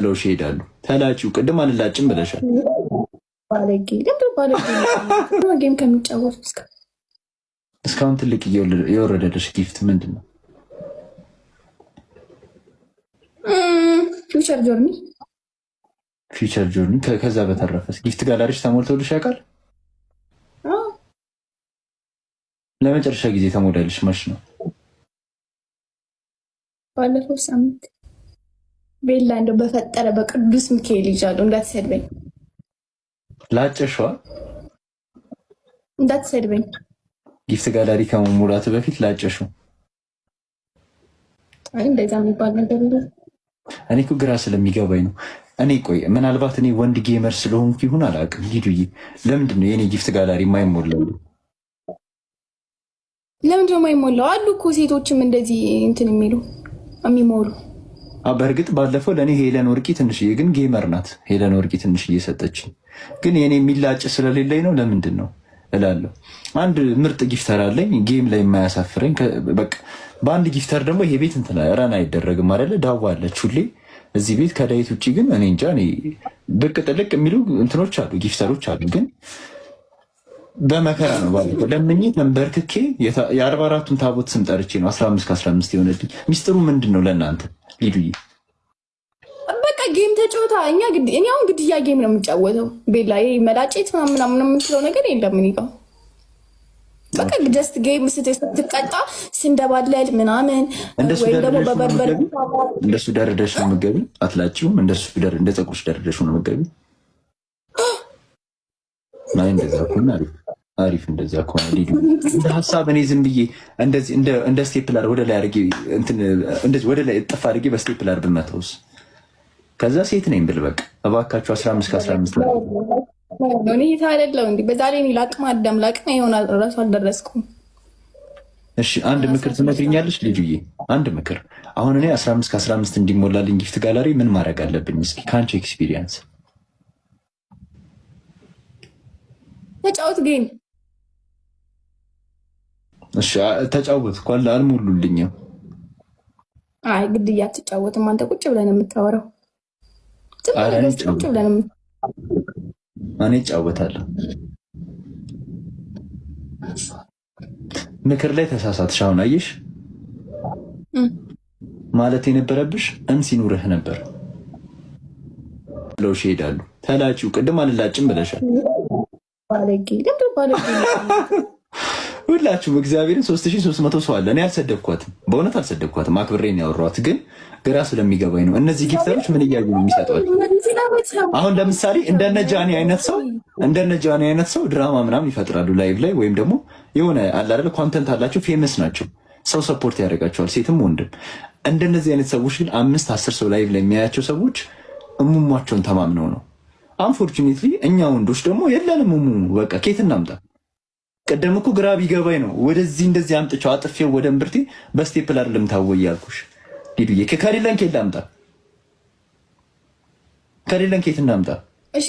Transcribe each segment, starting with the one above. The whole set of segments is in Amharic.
ለውሽ ይሄዳሉ። ተላጪው ቅድም አልላጭም ብለሻል። ባለጌ ጌም ከሚጫወቱ እስካሁን ትልቅ የወረደልሽ ጊፍት ምንድን ነው? ፊውቸር ጆርኒ ፊውቸር ጆርኒ። ከዛ በተረፈስ ጊፍት ጋላሪሽ ተሞልቶልሽ ያውቃል? ለመጨረሻ ጊዜ ተሞላልሽ መች ነው? ባለፈው ሳምንት። ቤላ እንደው በፈጠረ በቅዱስ ሚካኤል ይዣለሁ እንዳትሰድበኝ። ላጨሽዋ እንዳትሰድበኝ። ጊፍት ጋላሪ ከመሙላቱ በፊት ላጨሹ። አይ እንደዛ የሚባል ነገር ነው። እኔ እኮ ግራ ስለሚገባኝ ነው። እኔ ቆይ ምናልባት እኔ ወንድ ጌመር ስለሆንኩ ይሁን አላውቅም። ሂዱዬ ለምንድን ነው የኔ ጊፍት ጋላሪ የማይሞላው? ለምንድን ነው የማይሞላው? አሉ እኮ ሴቶችም እንደዚህ እንትን የሚሞሉ። በእርግጥ ባለፈው ለእኔ ሄለን ወርቂ ትንሽዬ፣ ግን ጌመር ናት ሄለን ወርቂ ትንሽዬ ሰጠችኝ። ግን የኔ የሚላጭ ስለሌለኝ ነው ለምንድን ነው እላለሁ። አንድ ምርጥ ጊፍተር አለኝ ጌም ላይ የማያሳፍረኝ። በቃ በአንድ ጊፍተር ደግሞ ይሄ ቤት እንትን ረን አይደረግም አይደለ? ዳዋ አለች ሁሌ እዚህ ቤት ከዳዊት ውጭ። ግን እኔ እንጃ ብቅ ጥልቅ የሚሉ እንትኖች አሉ ጊፍተሮች አሉ። ግን በመከራ ነው ባለፈው ለምኜ ተንበርክኬ የ44ቱን ታቦት ስም ጠርቼ ነው 15 ከ15 የሆነልኝ። ሚስጥሩ ምንድን ነው ለእናንተ ሊዱዬ? በቃ ጌም ተጫወታ። እኔ አሁን ግድያ ጌም ነው የምጫወተው። ቤላ መላጬት ምናምን የምትለው ነገር የለም። እኔ ጋር በቃ ጀስት ጌም ስትቀጣ ስንደባለል ምናምን ወይ ደግሞ በበርበር እንደሱ ደረደሽ ነው መገቢ አትላጭውም። እንደ ፀጉርሽ ደረደሽ ነው መገቢ። ናይ እንደዛ ከሆነ አሪፍ እንደዛ ከሆነ ሊዱ እንደ ሀሳብ እኔ ዝም ብዬ እንደዚህ እንደ ስቴፕለር ወደ ላይ አድርጌ እንደዚህ ወደ ላይ እጥፍ አድርጌ በስቴፕለር ብመታውስ? ከዛ ሴት ነኝ ብል በቃ እባካችሁ 15 ከ15 ላይ እኔ ታደለው እንዴ በዛ ላይ ላቅም አዳም ላቅም ይሆናል። ራሱ አልደረስኩም። እሺ አንድ ምክር ትመክሪኛለሽ ልጁዬ? አንድ ምክር። አሁን እኔ 15 ከ15 እንዲሞላልኝ ጊፍት ጋላሪ ምን ማድረግ አለብኝ? እስኪ ከአንቺ ኤክስፒሪየንስ። ተጫወት ጌም። እሺ ተጫወት እኮ አልሞሉልኝም። አይ ግድያ አትጫወትም አንተ። ቁጭ ብለን የምታወራው እኔ እጫወታለሁ። ምክር ላይ ተሳሳትሽ። አሁን አየሽ ማለት የነበረብሽ ሲኑርህ ነበር። ለውሽ ይሄዳሉ። ተላጪው ቅድም አልላጭም ብለሻል። ሁላችሁም እግዚአብሔርን 3300 ሰው አለ። እኔ አልሰደብኳትም፣ በእውነት አልሰደብኳትም። አክብሬን ያወራኋት ግን ግራ ስለሚገባኝ ነው። እነዚህ ጊፍተሮች ምን እያዩ ነው የሚሰጧቸው? አሁን ለምሳሌ እንደነ ጃኒ አይነት ሰው ድራማ ምናምን ይፈጥራሉ ላይቭ ላይ፣ ወይም ደግሞ የሆነ አለ አይደል ኮንተንት አላቸው፣ ፌመስ ናቸው፣ ሰው ሰፖርት ያደርጋቸዋል፣ ሴትም ወንድም። እንደነዚህ አይነት ሰዎች ግን 5-10 ሰው ላይቭ ላይ የሚያያቸው ሰዎች እሙሟቸውን ተማምነው ነው። አንፎርቹኔትሊ እኛ ወንዶች ደግሞ የለንም እሙሙ። በቃ ኬት እናምጣ? ቀደም እኮ ግራ ቢገባኝ ነው ወደዚህ እንደዚህ አምጥቼው አጥፌው ወደ እምብርቴ በስቴፕለር ልምታወይ ያልኩሽ ዲዱዬ። ከሌለን ኬት ላምጣ? ከሌለን ኬት እናምጣ? እሺ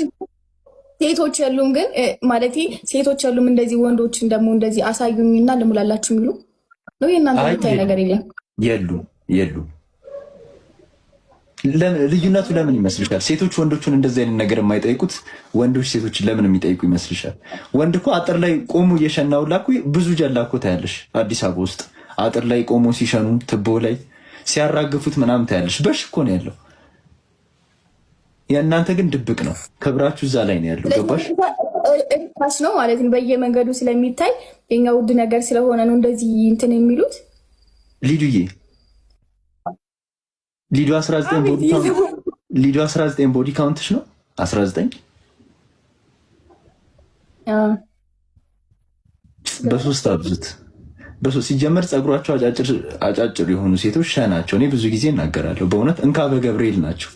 ሴቶች ያሉም ግን ማለት ሴቶች ያሉም እንደዚህ ወንዶችን ደግሞ እንደዚህ አሳዩኝና ልሙላላችሁ የሚሉ ነው። የእናንተ ብታይ ነገር የለም። የሉ ልዩነቱ ለምን ይመስልሻል? ሴቶች ወንዶቹን እንደዚህ አይነት ነገር የማይጠይቁት ወንዶች ሴቶችን ለምን የሚጠይቁ ይመስልሻል? ወንድ እኮ አጥር ላይ ቆሙ እየሸናውላ እኮ ብዙ ጀላ እኮ ታያለሽ። አዲስ አበባ ውስጥ አጥር ላይ ቆሞ ሲሸኑ ትቦ ላይ ሲያራግፉት ምናምን ታያለሽ። በሽ እኮ ነው ያለው። የእናንተ ግን ድብቅ ነው። ክብራችሁ እዛ ላይ ነው ያለው። ገባሽ? ፓስ ነው ማለት ነው። በየመንገዱ ስለሚታይ የኛ ውድ ነገር ስለሆነ ነው እንደዚህ እንትን የሚሉት። ሊዱ 19 ቦዲ ካውንትሽ ነው 19 በሶስት አብዙት። ሲጀመር ፀጉሯቸው አጫጭር የሆኑ ሴቶች ሻ ናቸው። እኔ ብዙ ጊዜ እናገራለሁ። በእውነት እንካ በገብርኤል ናቸው።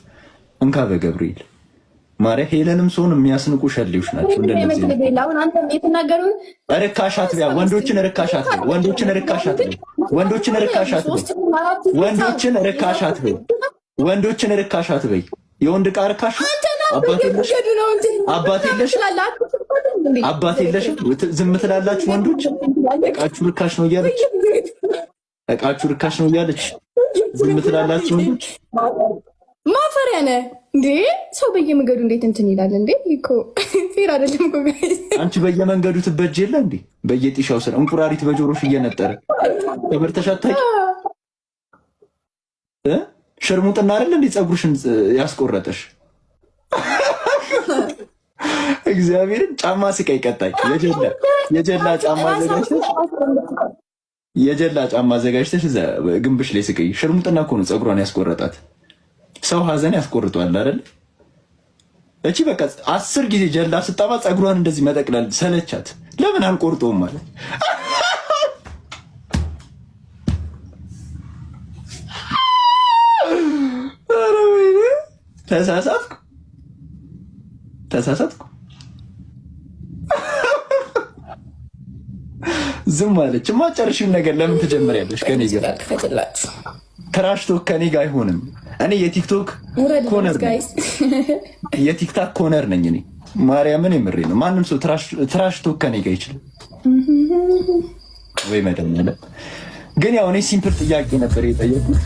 እንካ በገብርኤል ማርያም ሄለንም ሰውን የሚያስንቁ ሸሌዎች ናቸው። ርካሽ አትበያ። ወንዶችን ርካሽ አትበይ። የወንድ ዕቃ ርካሽ አባት የለሽ ዝም ትላላችሁ ወንዶች። ዕቃችሁ ርካሽ ነው እያለች ዝም ትላላችሁ ወንዶች። ማፈሪያ ነህ እንዴ? ሰው በየመንገዱ እንዴት እንትን ይላል እንዴ? እኮ ፌር አይደለም እኮ ጋይስ። አንቺ በየመንገዱ ትበጅ የለ እንዴ? በየጢሻው ስር እንቁራሪት በጆሮሽ እየነጠረ ተመርተሽ አታውቂ? ሽርሙጥና አይደል እንዴ ፀጉርሽን ያስቆረጠሽ? እግዚአብሔርን ጫማ ስቀይ ቀጣይ የጀላ ጫማ አዘጋጅተሽ እዛ ግንብሽ ላይ ስቀይ። ሽርሙጥና እኮ ነው ፀጉሯን ያስቆረጣት። ሰው ሀዘን ያስቆርጧል አይደል? እቺ በቃ 10 ጊዜ ጀላ ስጣባ ፀጉሯን እንደዚህ መጠቅለል ሰለቻት። ለምን አልቆርጠውም ማለት ተሳሳትኩ። ዝም አለች። ማጨርሽን ነገር ለምን ትጀምሪያለሽ? ከኔ ጋር ትራሽ ቶክ ከኔ ጋር አይሆንም። እኔ የቲክቶክ ኮነር ነኝ፣ የቲክታክ ኮነር ነኝ እኔ። ማርያምን የምሬ ነው። ማንም ሰው ትራሽ ቶክ ከኔ ጋር ይችላል ወይ መደመለ። ግን ያው እኔ ሲምፕል ጥያቄ ነበር የጠየቁት።